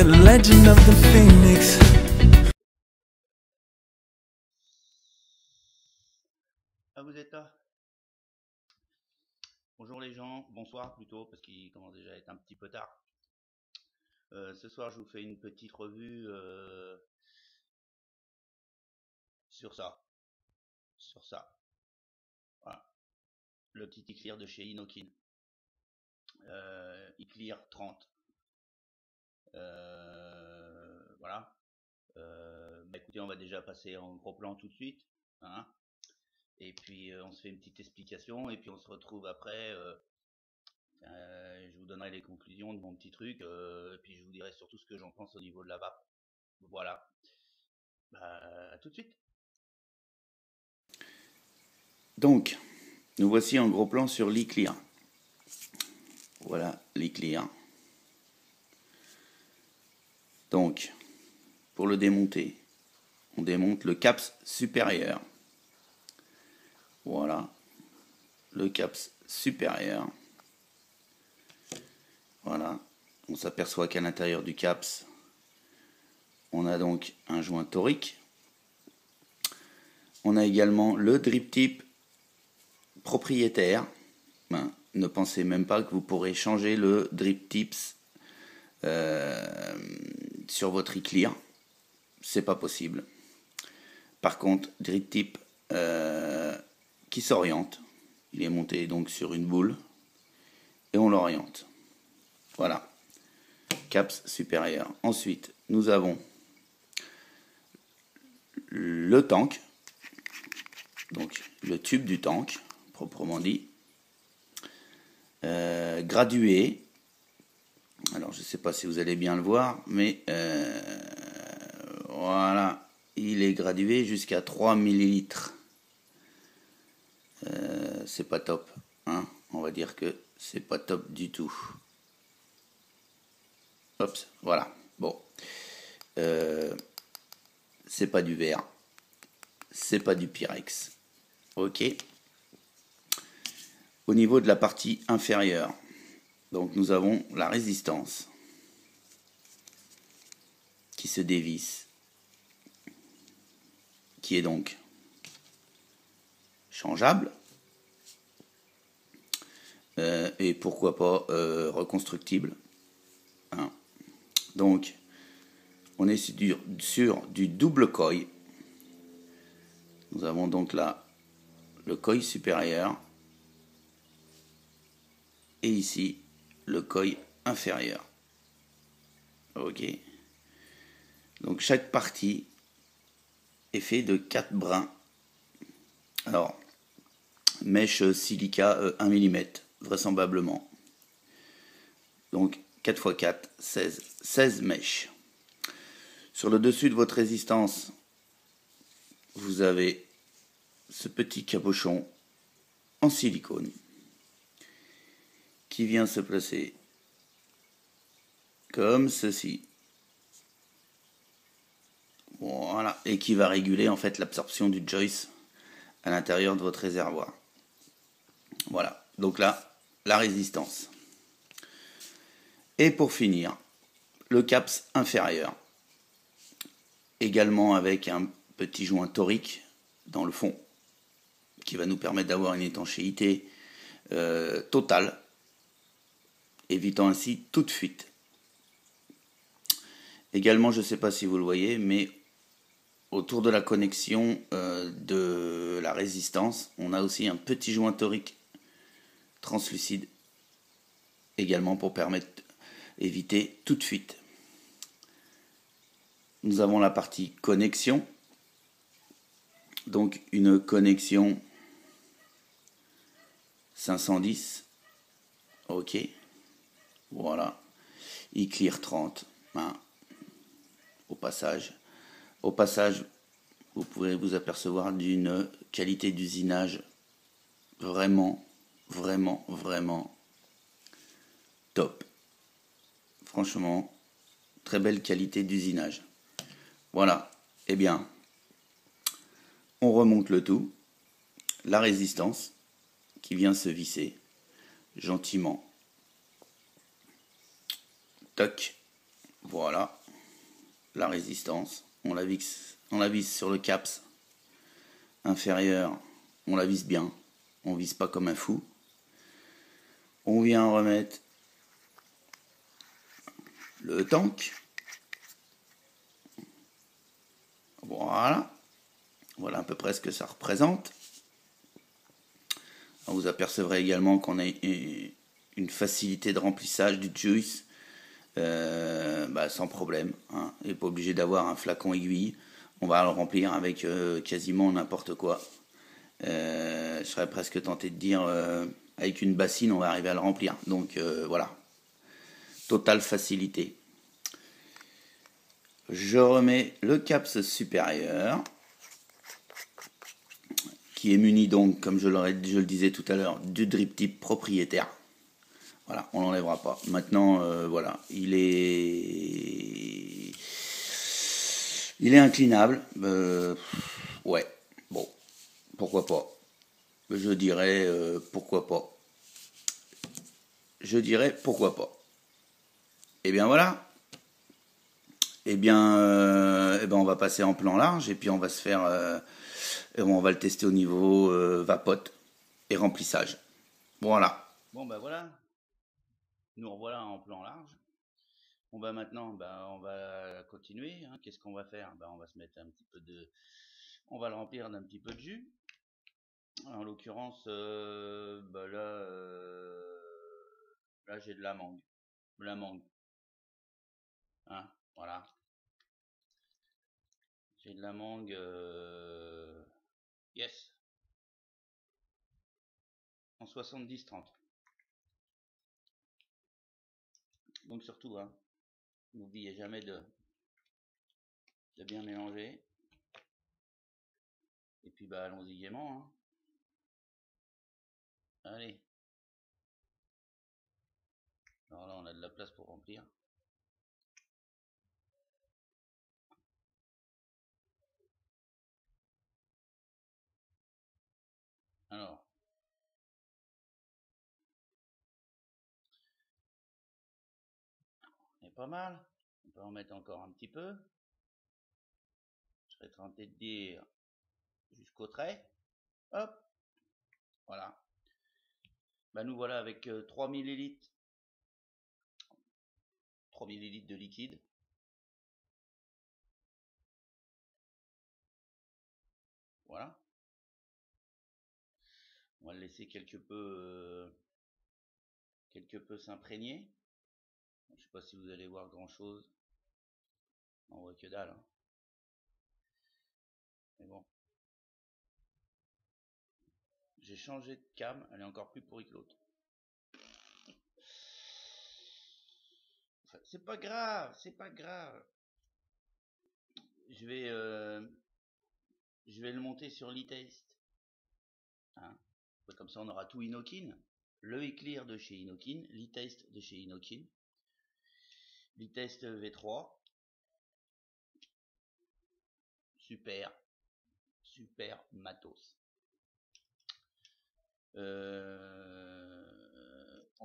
the legend of the phoenix. Ah, vous êtes là? Bonjour les gens, bonsoir plutôt, parce qu'il commence déjà à être un petit peu tard. Ce soir, je vous fais une petite revue sur ça. Voilà. Le petit Eclair de chez Inokin. Eclair 30. Voilà. Écoutez, on va déjà passer en gros plan tout de suite. Hein, et puis on se fait une petite explication, et puis on se retrouve après. Je vous donnerai les conclusions de mon petit truc, et puis je vous dirai surtout ce que j'en pense au niveau de la vape. Voilà. À tout de suite. Donc, nous voici en gros plan sur l'Eclair. Voilà l'Eclair. Donc, pour le démonter, on démonte le caps supérieur. Voilà, le caps supérieur. Voilà, on s'aperçoit qu'à l'intérieur du caps, on a donc un joint torique. On a également le drip tip propriétaire. Ne pensez même pas que vous pourrez changer le drip tips sur votre Eclair. C'est pas possible. Par contre, drip tip qui s'oriente. Il est monté donc sur une boule et on l'oriente. Voilà. Caps supérieur. Ensuite, nous avons le tank. Donc le tube du tank, proprement dit. Gradué. Alors je ne sais pas si vous allez bien le voir, mais voilà, il est gradué jusqu'à 3 millilitres. C'est pas top, hein, on va dire que c'est pas top du tout. Hop, voilà, bon. C'est pas du verre, c'est pas du Pyrex. Ok. Au niveau de la partie inférieure, donc nous avons la résistance qui se dévisse, qui est donc changeable et pourquoi pas reconstructible. Hein. Donc on est sur du double coil. Nous avons donc là le coil supérieur et ici le coil inférieur. Ok. Donc chaque partie est fait de 4 brins. Alors, mèche silica 1 mm, vraisemblablement. Donc 4 x 4, 16 mèches. Sur le dessus de votre résistance, vous avez ce petit cabochon en silicone qui vient se placer comme ceci. Voilà, et qui va réguler en fait l'absorption du joyce à l'intérieur de votre réservoir. Voilà, donc là, la résistance. Et pour finir, le caps inférieur, également avec un petit joint torique dans le fond, qui va nous permettre d'avoir une étanchéité totale, évitant ainsi toute fuite. Également, je ne sais pas si vous le voyez, mais autour de la connexion de la résistance, on a aussi un petit joint torique translucide, également pour permettre d'éviter toute fuite. Nous avons la partie connexion, donc une connexion 510, ok, voilà, Eclair 30, hein. Au passage, vous pourrez vous apercevoir d'une qualité d'usinage vraiment top. Franchement, très belle qualité d'usinage. Voilà, eh bien, on remonte le tout. La résistance qui vient se visser gentiment. Toc. Voilà, la résistance. On la visse sur le caps inférieur. On la visse bien. On visse pas comme un fou. On vient remettre le tank. Voilà. Voilà à peu près ce que ça représente. Alors vous apercevrez également qu'on a une facilité de remplissage du juice sans problème. Hein. Et pas obligé d'avoir un flacon aiguille. On va le remplir avec quasiment n'importe quoi. Je serais presque tenté de dire avec une bassine on va arriver à le remplir. Donc voilà. Totale facilité. Je remets le caps supérieur qui est muni donc, comme je le disais tout à l'heure, du drip tip propriétaire. Voilà, on l'enlèvera pas. Maintenant, voilà, il est inclinable. Ouais, bon, pourquoi pas. Je dirais pourquoi pas. Je dirais pourquoi pas. Et bien voilà. Et bien, on va passer en plan large et puis on va se faire, on va le tester au niveau vapote et remplissage. Voilà. Bon bah voilà, nous revoilà en plan large. Bon bah maintenant, on va continuer. Hein. Qu'est-ce qu'on va faire? On va se mettre un petit peu de, on va le remplir d'un petit peu de jus. En l'occurrence, là j'ai de la mangue, hein, voilà. J'ai de la mangue, yes, en 70-30. Donc surtout, hein, n'oubliez jamais de bien mélanger. Et puis allons-y gaiement. Hein. Allez. Alors là, on a de la place pour remplir. Alors. On est pas mal. On peut en mettre encore un petit peu. Je serais tenté de dire jusqu'au trait. Hop. Voilà. Nous voilà avec 3 ml. 3 ml de liquide. Voilà. On va le laisser quelque peu s'imprégner. Je sais pas si vous allez voir grand chose. On voit que dalle. Hein. Mais bon. J'ai changé de cam. Elle est encore plus pourrie que l'autre. Enfin, c'est pas grave. C'est pas grave. Je vais le monter sur l'e-taste. Hein. Comme ça, on aura tout Inokin. Le Eclair de chez Inokin, l'e-taste de chez Inokin, l'e-taste V3. Super matos. On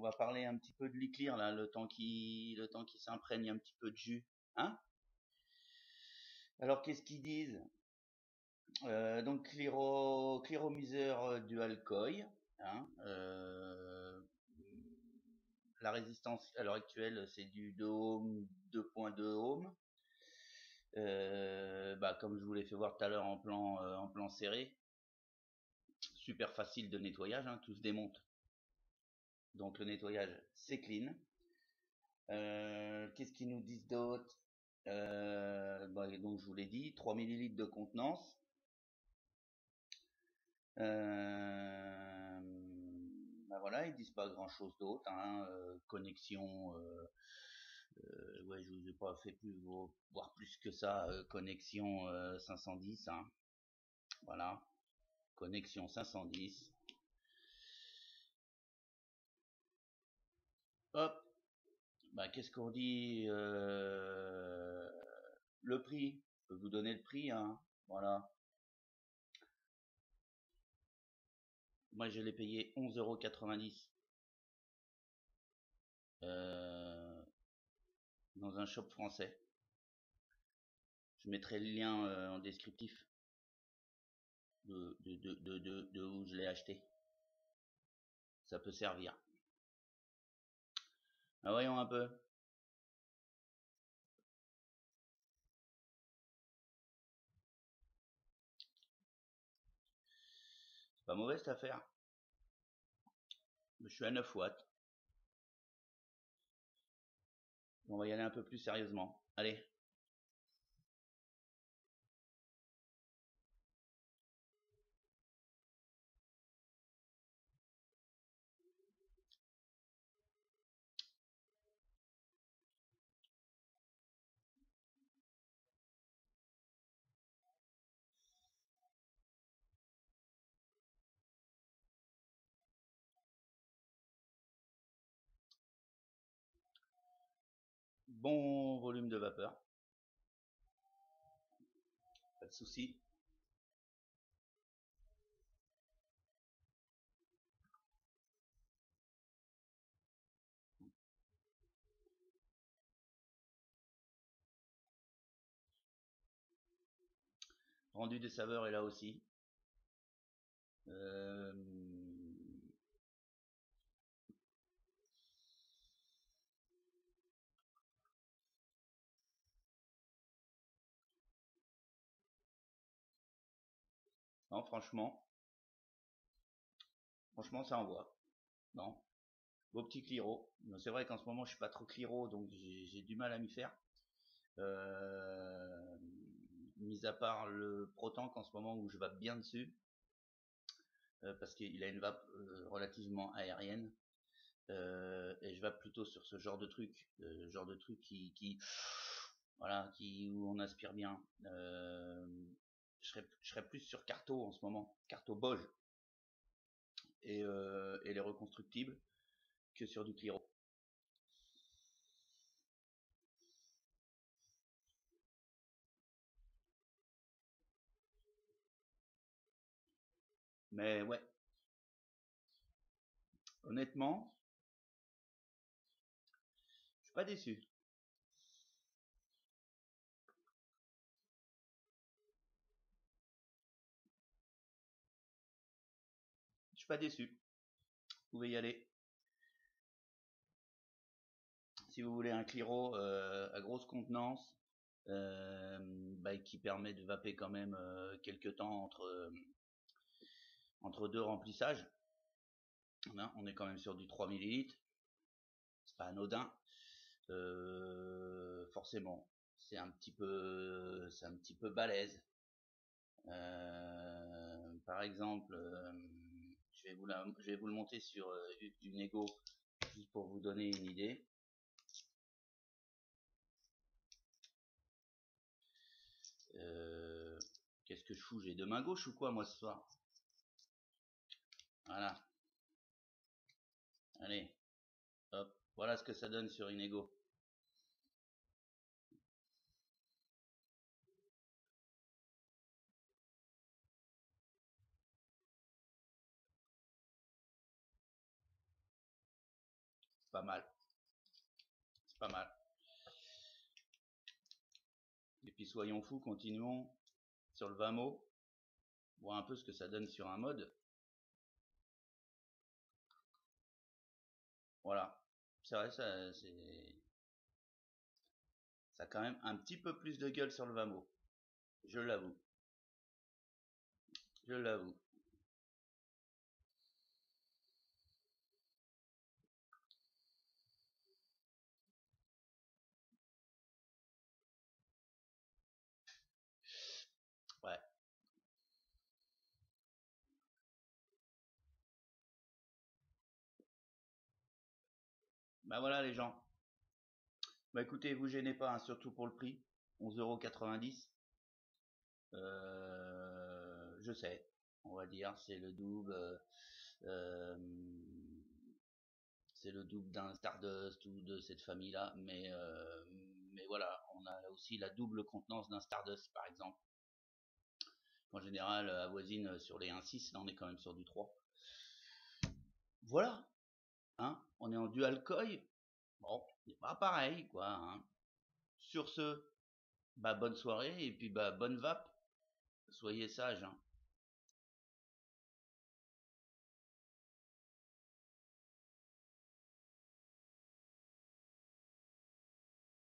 va parler un petit peu de l'Eclair là, le temps qui s'imprègne un petit peu de jus. Hein? Alors qu'est-ce qu'ils disent? Donc cléromiseur dual coil. Hein, la résistance à l'heure actuelle c'est du 2 ohms, 2.2 ohms. Comme je vous l'ai fait voir tout à l'heure en plan serré, super facile de nettoyage, hein, tout se démonte. Donc le nettoyage c'est clean. Qu'est-ce qu'ils nous disent d'autre? Donc je vous l'ai dit, 3 ml de contenance. Voilà, ils disent pas grand chose d'autre. Hein, connexion. Ouais, je vous ai pas fait voir plus que ça. Connexion 510. Hein. Voilà. Connexion 510. Hop. Qu'est-ce qu'on dit? Le prix. Je peux vous donner le prix. Hein. Voilà. Moi, je l'ai payé 11,90 €. dans un shop français. Je mettrai le lien en descriptif de où je l'ai acheté. Ça peut servir. Ah, voyons un peu. C'est pas mauvaise cette affaire. Je suis à 9 watts. On va y aller un peu plus sérieusement. Allez. Bon volume de vapeur. Pas de souci. Rendu des saveurs est là aussi. Non, franchement, ça envoie. Non, beau petit Cliro. C'est vrai qu'en ce moment, je suis pas trop Cliro, donc j'ai du mal à m'y faire. Mis à part le Protank en ce moment où je vape bien dessus, parce qu'il a une vape relativement aérienne. Et je vape plutôt sur ce genre de truc, voilà, où on aspire bien. Je serais plus sur Carto en ce moment, Carto Boge et les reconstructibles que sur du Cliro. Mais ouais, honnêtement, je suis pas déçu. Je suis pas déçu. Vous pouvez y aller. Si vous voulez un Cliro à grosse contenance, qui permet de vaper quand même quelques temps entre deux remplissages. On est quand même sur du 3 ml. C'est pas anodin. Forcément, c'est un petit peu balèze. Par exemple, je vais vous le monter sur une Ego juste pour vous donner une idée. Qu'est-ce que je fous? J'ai deux mains gauches ou quoi moi ce soir? Voilà. Allez, hop, voilà ce que ça donne sur une Ego. C'est pas mal. C'est pas mal. Et puis soyons fous, continuons sur le Vamo. Voir un peu ce que ça donne sur un mode. Voilà. C'est vrai, ça a quand même un petit peu plus de gueule sur le Vamo. Je l'avoue. Je l'avoue. Ouais. Bah voilà les gens. Bah écoutez, vous gênez pas, hein, surtout pour le prix. 11,90 €. Je sais, on va dire, c'est le double. Euh, c'est le double d'un Stardust ou de cette famille-là, mais voilà, on a aussi la double contenance d'un Stardust, par exemple. En général, avoisine sur les 1.6, là on est quand même sur du 3. Voilà, hein, on est en dual coil. Bon, c'est pas pareil, quoi, hein. Sur ce, bah bonne soirée et puis bah bonne vape. Soyez sages, hein.